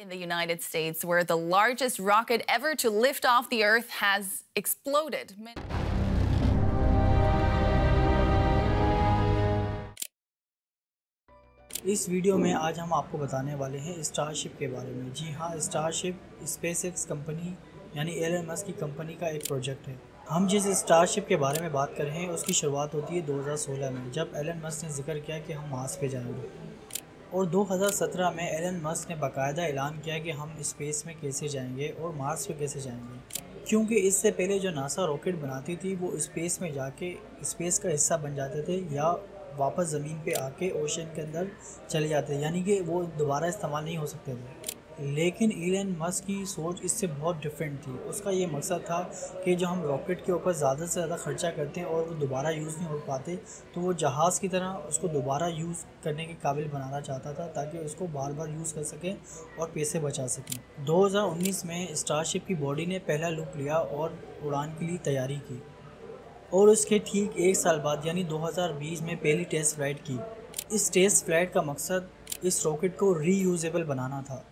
In the United States, where the largest rocket ever to lift off the Earth has exploded. इस video में आज हम आपको बताने वाले हैं स्टारशिप के बारे में। जी हाँ, स्टारशिप स्पेसएक्स कंपनी यानी एलन मस्क की कंपनी का एक प्रोजेक्ट है। हम जिस स्टारशिप के बारे में बात कर रहे हैं उसकी शुरुआत होती है 2016 में, जब एलन मस्क ने जिक्र किया कि हम मार्स पे जाएंगे। और 2017 में एलन मस्क ने बाकायदा ऐलान किया कि हम स्पेस में कैसे जाएंगे और मार्स पे कैसे जाएंगे, क्योंकि इससे पहले जो नासा रॉकेट बनाती थी वो स्पेस में जाके स्पेस का हिस्सा बन जाते थे या वापस ज़मीन पे आके ओशन के अंदर चले जाते थे, यानी कि वो दोबारा इस्तेमाल नहीं हो सकते थे। लेकिन एलन मस्क की सोच इससे बहुत डिफरेंट थी। उसका ये मकसद था कि जो हम रॉकेट के ऊपर ज़्यादा से ज़्यादा ख़र्चा करते हैं और वो दोबारा यूज़ नहीं हो पाते, तो वो जहाज़ की तरह उसको दोबारा यूज़ करने के काबिल बनाना चाहता था, ताकि उसको बार बार यूज़ कर सकें और पैसे बचा सकें। 2019 में स्टारशिप की बॉडी ने पहला लुक लिया और उड़ान के लिए तैयारी की, और उसके ठीक एक साल बाद यानी 2020 में पहली टेस्ट फ्लाइट की। इस टेस्ट फ्लाइट का मकसद इस रॉकेट को रीयूजेबल बनाना था।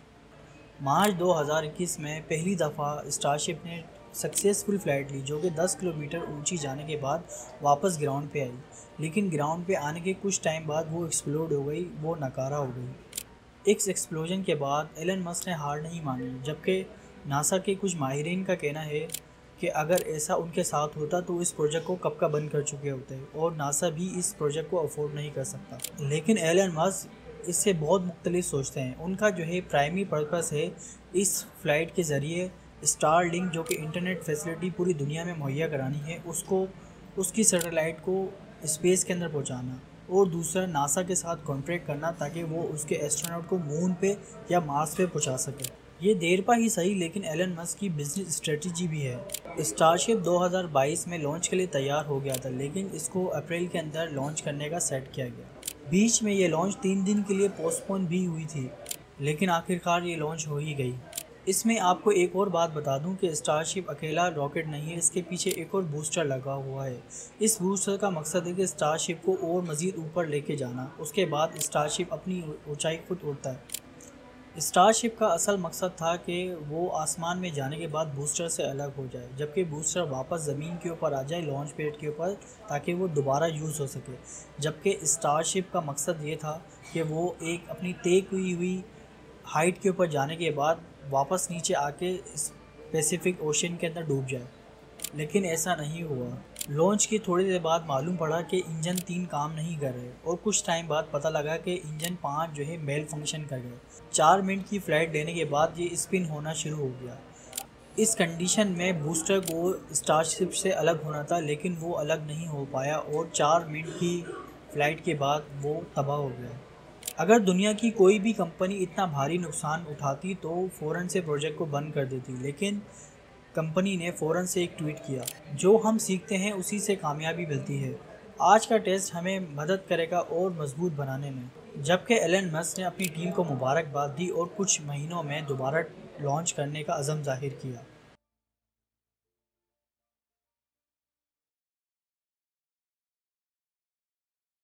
मार्च 2021 में पहली दफ़ा स्टारशिप ने सक्सेसफुल फ़्लाइट ली, जो कि 10 किलोमीटर ऊंची जाने के बाद वापस ग्राउंड पे आई। लेकिन ग्राउंड पे आने के कुछ टाइम बाद वो एक्सप्लोड हो गई, वो नकारा हो गई। इस एक्सप्लोजन के बाद एलन मस्क ने हार नहीं मानी, जबकि नासा के कुछ माहिरीन का कहना है कि अगर ऐसा उनके साथ होता तो इस प्रोजेक्ट को कब का बंद कर चुके होते, और नासा भी इस प्रोजेक्ट को अफोर्ड नहीं कर सकता। लेकिन एलन मस्क इससे बहुत मुख्तलिफ सोचते हैं। उनका जो है प्राइमरी पर्पस है इस फ्लाइट के ज़रिए स्टारलिंक, जो कि इंटरनेट फैसिलिटी पूरी दुनिया में मुहैया करानी है, उसको उसकी सैटेलाइट को स्पेस के अंदर पहुंचाना, और दूसरा नासा के साथ कॉन्ट्रैक्ट करना ताकि वो उसके एस्ट्रोनॉट को मून पे या मार्स पे पहुंचा सके। ये देर पा ही सही, लेकिन एलन मस्क की बिजनेस स्ट्रेटजी भी है। स्टारशिप 2022 में लॉन्च के लिए तैयार हो गया था, लेकिन इसको अप्रैल के अंदर लॉन्च करने का सेट किया गया। बीच में ये लॉन्च 3 दिन के लिए पोस्टपोन भी हुई थी, लेकिन आखिरकार ये लॉन्च हो ही गई। इसमें आपको एक और बात बता दूं कि स्टारशिप अकेला रॉकेट नहीं है, इसके पीछे एक और बूस्टर लगा हुआ है। इस बूस्टर का मकसद है कि स्टारशिप को और मज़ीद ऊपर लेके जाना। उसके बाद स्टारशिप अपनी ऊंचाई खुद उड़ता है। स्टारशिप का असल मकसद था कि वो आसमान में जाने के बाद बूस्टर से अलग हो जाए, जबकि बूस्टर वापस ज़मीन के ऊपर आ जाए लॉन्च पैड के ऊपर, ताकि वो दोबारा यूज़ हो सके। जबकि स्टारशिप का मकसद ये था कि वो एक अपनी तय हुई हाइट के ऊपर जाने के बाद वापस नीचे आके पैसिफिक ओशन के अंदर डूब जाए, लेकिन ऐसा नहीं हुआ। लॉन्च की थोड़ी देर बाद मालूम पड़ा कि इंजन 3 काम नहीं कर रहे, और कुछ टाइम बाद पता लगा कि इंजन 5 जो है मेल फंक्शन कर गए। 4 मिनट की फ़्लाइट लेने के बाद ये स्पिन होना शुरू हो गया। इस कंडीशन में बूस्टर को स्टारशिप से अलग होना था, लेकिन वो अलग नहीं हो पाया, और 4 मिनट की फ़्लाइट के बाद वो तबाह हो गया। अगर दुनिया की कोई भी कंपनी इतना भारी नुकसान उठाती तो फ़ौरन से प्रोजेक्ट को बंद कर देती, लेकिन कंपनी ने फ़ौरन से एक ट्वीट किया। जो हम सीखते हैं उसी से कामयाबी मिलती है। आज का टेस्ट हमें मदद करेगा और मजबूत बनाने में। जबकि एलन मस्क ने अपनी टीम को मुबारकबाद दी और कुछ महीनों में दोबारा लॉन्च करने का अज़म ज़ाहिर किया।